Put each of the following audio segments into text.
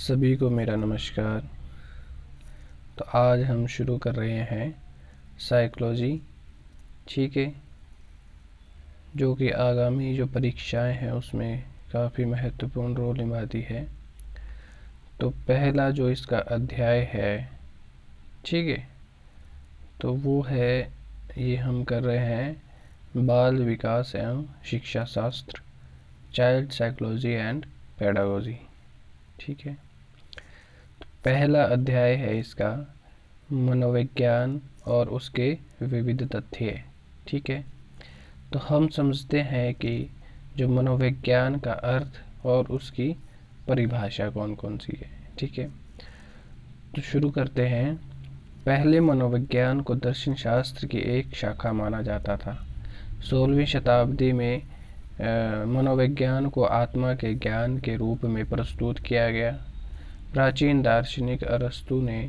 सभी को मेरा नमस्कार। तो आज हम शुरू कर रहे हैं साइकोलॉजी, ठीक है, जो कि आगामी जो परीक्षाएं हैं उसमें काफ़ी महत्वपूर्ण रोल निभाती है। तो पहला जो इसका अध्याय है, ठीक है, तो वो है, ये हम कर रहे हैं बाल विकास एवं शिक्षा शास्त्र, चाइल्ड साइकोलॉजी एंड पेडागोजी, ठीक है। पहला अध्याय है इसका मनोविज्ञान और उसके विविध तथ्य, ठीक है। तो हम समझते हैं कि जो मनोविज्ञान का अर्थ और उसकी परिभाषा कौन कौन सी है, ठीक है। तो शुरू करते हैं। पहले मनोविज्ञान को दर्शन शास्त्र की एक शाखा माना जाता था। 16वीं शताब्दी में मनोविज्ञान को आत्मा के ज्ञान के रूप में प्रस्तुत किया गया। प्राचीन दार्शनिक अरस्तु ने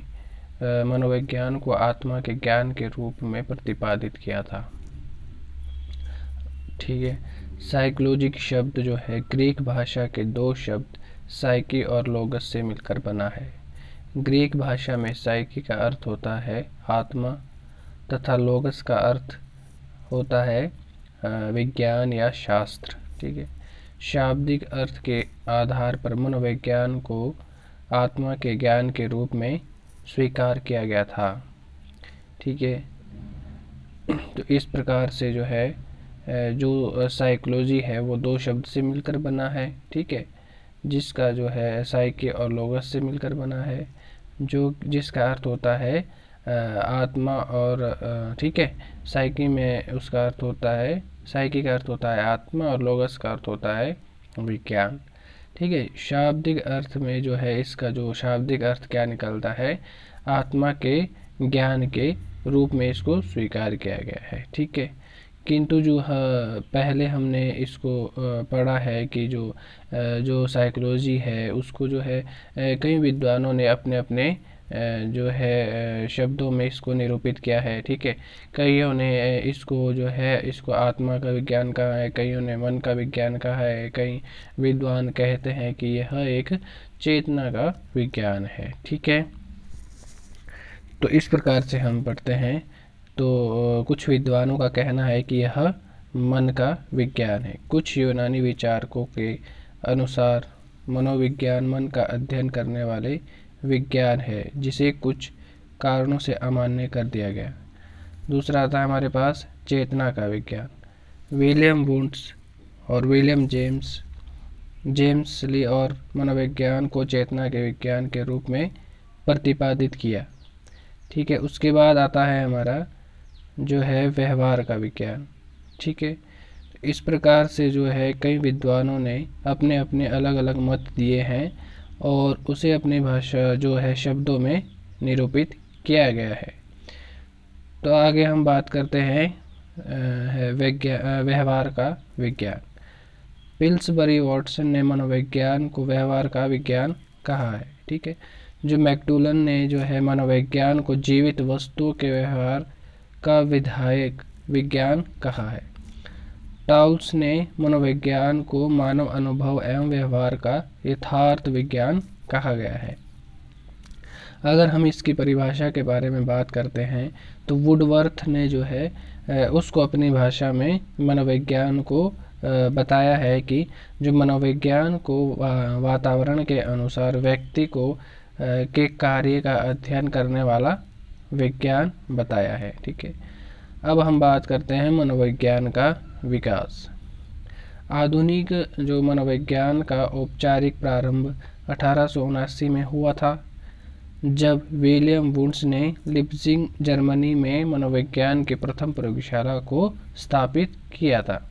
मनोविज्ञान को आत्मा के ज्ञान के रूप में प्रतिपादित किया था, ठीक है। साइकोलॉजिक शब्द जो है ग्रीक भाषा के दो शब्द साइकी और लोगस से मिलकर बना है। ग्रीक भाषा में साइकी का अर्थ होता है आत्मा तथा लोगस का अर्थ होता है विज्ञान या शास्त्र, ठीक है। शाब्दिक अर्थ के आधार पर मनोविज्ञान को आत्मा के ज्ञान के रूप में स्वीकार किया गया था, ठीक है। तो इस प्रकार से जो है जो साइकोलॉजी है वो दो शब्द से मिलकर बना है, ठीक है, जिसका जो है साइकी और लोगस से मिलकर बना है, जो जिसका अर्थ होता है आत्मा और ठीक है, साइकी में उसका अर्थ होता है, साइकी का अर्थ होता है आत्मा और लोगस का अर्थ होता है विज्ञान, ठीक है। शाब्दिक अर्थ में जो है इसका जो शाब्दिक अर्थ क्या निकलता है, आत्मा के ज्ञान के रूप में इसको स्वीकार किया गया है, ठीक है। किंतु जो पहले हमने इसको पढ़ा है कि जो साइकोलॉजी है उसको जो है कई विद्वानों ने अपने अपने जो है शब्दों में इसको निरूपित किया है, ठीक है। कईयों ने इसको जो है इसको आत्मा का विज्ञान कहा है, कईयों ने मन का विज्ञान कहा है, कई विद्वान कहते हैं कि यह एक चेतना का विज्ञान है, ठीक है। तो इस प्रकार से हम पढ़ते हैं। तो कुछ विद्वानों का कहना है कि यह मन का विज्ञान है। कुछ यूनानी विचारकों के अनुसार मनोविज्ञान मन का अध्ययन करने वाले विज्ञान है जिसे कुछ कारणों से अमान्य कर दिया गया। दूसरा आता है हमारे पास चेतना का विज्ञान। विलियम वुंड्स और विलियम जेम्स ली और मनोविज्ञान को चेतना के विज्ञान के रूप में प्रतिपादित किया, ठीक है। उसके बाद आता है हमारा जो है व्यवहार का विज्ञान, ठीक है। इस प्रकार से जो है कई विद्वानों ने अपने अपने अलग अलग मत दिए हैं और उसे अपनी भाषा जो है शब्दों में निरूपित किया गया है। तो आगे हम बात करते हैं व्यवहार का विज्ञान। पिल्सबरी वॉटसन ने मनोविज्ञान को व्यवहार का विज्ञान कहा है, ठीक है। जो मैक्टूलन ने जो है मनोविज्ञान को जीवित वस्तुओं के व्यवहार का विधायक विज्ञान कहा है। टाउल्स ने मनोविज्ञान को मानव अनुभव एवं व्यवहार का यथार्थ विज्ञान कहा गया है। अगर हम इसकी परिभाषा के बारे में बात करते हैं तो वुडवर्थ ने जो है उसको अपनी भाषा में मनोविज्ञान को बताया है कि जो मनोविज्ञान को वातावरण के अनुसार व्यक्ति को के कार्य का अध्ययन करने वाला विज्ञान बताया है, ठीक है। अब हम बात करते हैं मनोविज्ञान का विकास। आधुनिक जो मनोविज्ञान का औपचारिक प्रारंभ 1879 में हुआ था, जब विलियम वुंड्स ने लिप्जिग जर्मनी में मनोविज्ञान की प्रथम प्रयोगशाला को स्थापित किया था,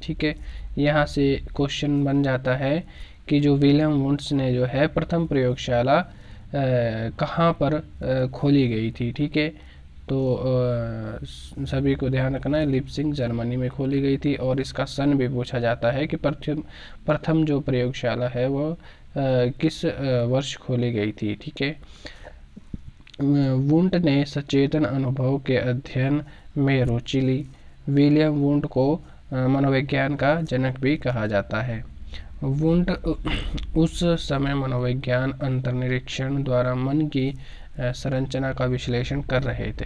ठीक है। यहाँ से क्वेश्चन बन जाता है कि जो विलियम वुंड्स ने जो है प्रथम प्रयोगशाला कहाँ पर खोली गई थी, ठीक है। तो सभी को ध्यान रखना है, लिप्जिग जर्मनी में खोली गई थी और इसका सन भी पूछा जाता है कि प्रथम जो प्रयोगशाला है वो किस वर्ष खोली गई थी, ठीक है। वुंड ने सचेतन अनुभव के अध्ययन में रुचि ली। विलियम वुंड को मनोविज्ञान का जनक भी कहा जाता है। वुंट उस समय मनोविज्ञान अंतर्निरीक्षण द्वारा मन की संरचना का विश्लेषण कर रहे थे।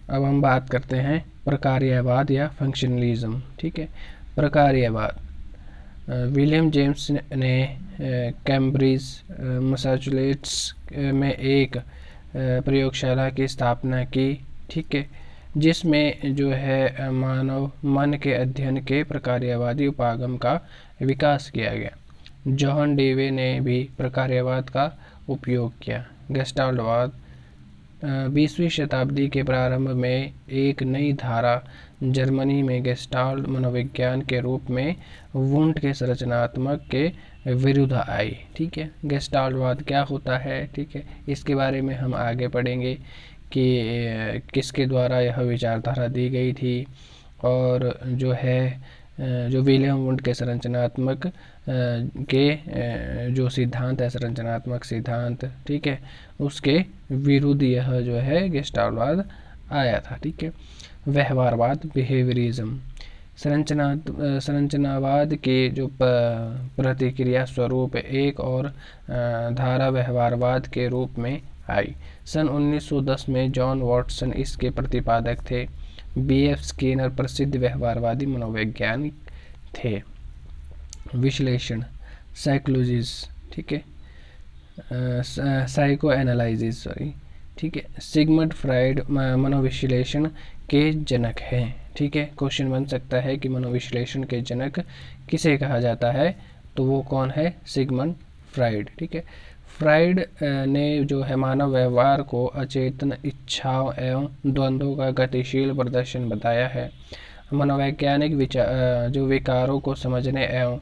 अब हम बात करते हैं प्रकार्यवाद या फंक्शनलिज्म। ठीक है, प्रकार्यवाद विलियम जेम्स ने कैम्ब्रिज मैसाचुसेट्स में एक प्रयोगशाला की स्थापना की। ठीक है, जिसमें जो है मानव मन के अध्ययन के प्रकार्यवादी उपागम का विकास किया गया। जॉन डेवे ने भी प्रकार्यवाद का उपयोग किया। गेस्टाल्टवाद 20वीं शताब्दी के प्रारंभ में एक नई धारा जर्मनी में गेस्टाल्ट मनोविज्ञान के रूप में वुंट के संरचनात्मक के विरुद्ध आई। ठीक है, गेस्टाल्टवाद क्या होता है, ठीक है, इसके बारे में हम आगे पढ़ेंगे कि किसके द्वारा यह विचारधारा दी गई थी और जो है जो विलियम वुंट के संरचनात्मक के जो सिद्धांत है, संरचनात्मक सिद्धांत, ठीक है, उसके विरुद्ध यह जो है गेस्टाल्टवाद आया था। ठीक है, व्यवहारवाद बिहेवियरिज्म संरचनावाद के जो प्रतिक्रिया स्वरूप एक और धारा व्यवहारवाद के रूप में आई। सन 1910 में जॉन वाटसन इसके प्रतिपादक थे। B.F. स्किनर प्रसिद्ध व्यवहारवादी मनोवैज्ञानिक थे। विश्लेषण साइकोलॉजिस, ठीक है, साइको एनालिसिस, सॉरी, ठीक है। सिगमंड फ्राइड मनोविश्लेषण के जनक हैं। ठीक है, क्वेश्चन बन सकता है कि मनोविश्लेषण के जनक किसे कहा जाता है, तो वो कौन है, सिगमंड फ्राइड। ठीक है, फ्राइड ने जो है मानव व्यवहार को अचेतन इच्छाओं एवं द्वंद्वों का गतिशील प्रदर्शन बताया है। मनोवैज्ञानिक जो विकारों को समझने एवं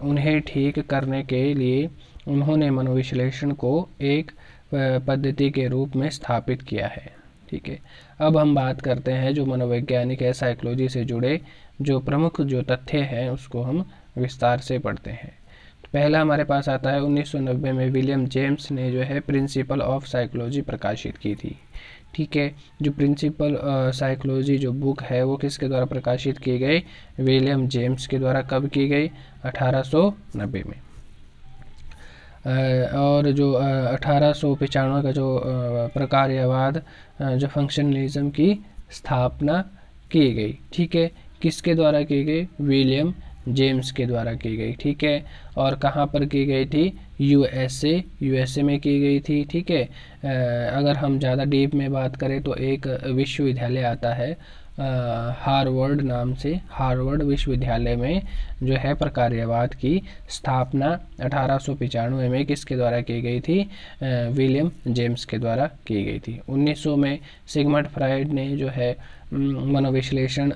उन्हें ठीक करने के लिए उन्होंने मनोविश्लेषण को एक पद्धति के रूप में स्थापित किया है। ठीक है, अब हम बात करते हैं जो मनोवैज्ञानिक है, साइकोलॉजी से जुड़े जो प्रमुख जो तथ्य हैं उसको हम विस्तार से पढ़ते हैं। पहला हमारे पास आता है 1990 में विलियम जेम्स ने जो है प्रिंसिपल ऑफ साइकोलॉजी प्रकाशित की थी। ठीक है, जो प्रिंसिपल साइकोलॉजी जो बुक है वो किसके द्वारा प्रकाशित की गई, विलियम जेम्स के द्वारा। कब की गई, 1890 में। और जो 1895 का जो प्रकार्यवाद जो फंक्शनलिज्म की स्थापना की गई। ठीक है, किसके द्वारा की गई, विलियम जेम्स के द्वारा की गई। ठीक है, और कहाँ पर की गई थी, यूएसए में की गई थी। ठीक है, अगर हम ज़्यादा डीप में बात करें तो एक विश्वविद्यालय आता है हार्वर्ड नाम से, हार्वर्ड विश्वविद्यालय में जो है प्रकार्यवाद की स्थापना 1895 में किसके द्वारा की गई थी, विलियम जेम्स के द्वारा की गई थी। 1900 में सिगमंड फ्राइड ने जो है मनोविश्लेषण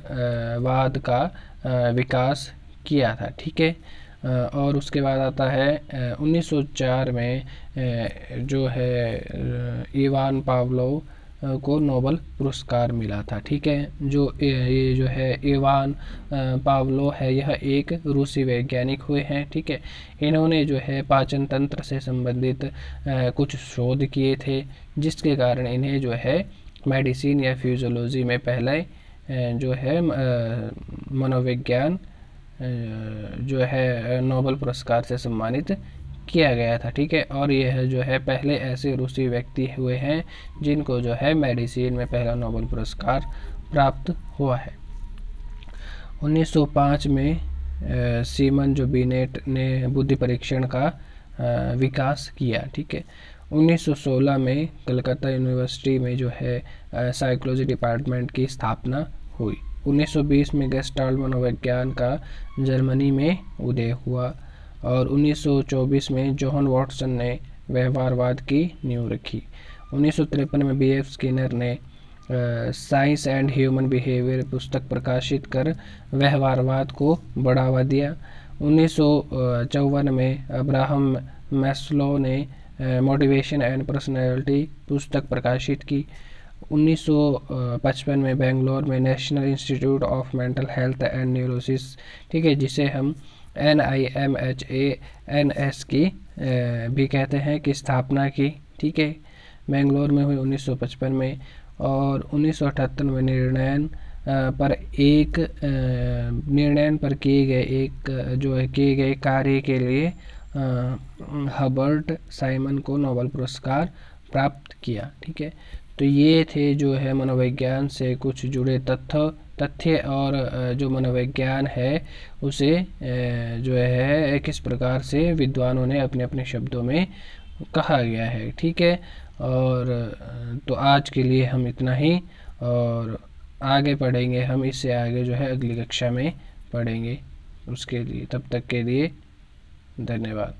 वाद का विकास किया था। ठीक है, और उसके बाद आता है 1904 में जो है इवान पावलोव को नोबेल पुरस्कार मिला था। ठीक है, जो ये जो है इवान पावलोव है, यह एक रूसी वैज्ञानिक हुए हैं। ठीक है, इन्होंने जो है पाचन तंत्र से संबंधित कुछ शोध किए थे, जिसके कारण इन्हें जो है मेडिसिन या फिजियोलॉजी में पहले जो है मनोविज्ञान जो है नोबेल पुरस्कार से सम्मानित किया गया था। ठीक है, और यह जो है पहले ऐसे रूसी व्यक्ति हुए हैं जिनको जो है मेडिसिन में पहला नोबेल पुरस्कार प्राप्त हुआ है। 1905 में सीमन जो बिनेट ने बुद्धि परीक्षण का विकास किया। ठीक है, 1916 में कलकत्ता यूनिवर्सिटी में जो है साइकोलॉजी डिपार्टमेंट की स्थापना हुई। 1920 में गेस्टाल्ट मनोविज्ञान का जर्मनी में उदय हुआ और 1924 में जॉन वाटसन ने व्यवहारवाद की नींव रखी। 1953 में B.F. स्किनर ने साइंस एंड ह्यूमन बिहेवियर पुस्तक प्रकाशित कर व्यवहारवाद को बढ़ावा दिया। 1954 में अब्राहम मैस्लो ने मोटिवेशन एंड पर्सनैलिटी पुस्तक प्रकाशित की। 1955 में बेंगलोर में national institute of mental health and neurosis, ठीक है, जिसे हम NIMHANS की भी कहते हैं, की स्थापना की। ठीक है, बेंगलोर में हुई 1955 में। और 1978 में निर्णयन पर एक निर्णय पर किए गए कार्य के लिए हर्बर्ट साइमन को नोबेल पुरस्कार प्राप्त किया। ठीक है, तो ये थे जो है मनोविज्ञान से कुछ जुड़े तथ्य और जो मनोविज्ञान है उसे जो है किस प्रकार से विद्वानों ने अपने अपने शब्दों में कहा गया है। ठीक है, और तो आज के लिए हम इतना ही, और आगे पढ़ेंगे हम, इससे आगे जो है अगली कक्षा में पढ़ेंगे। उसके लिए तब तक के लिए धन्यवाद।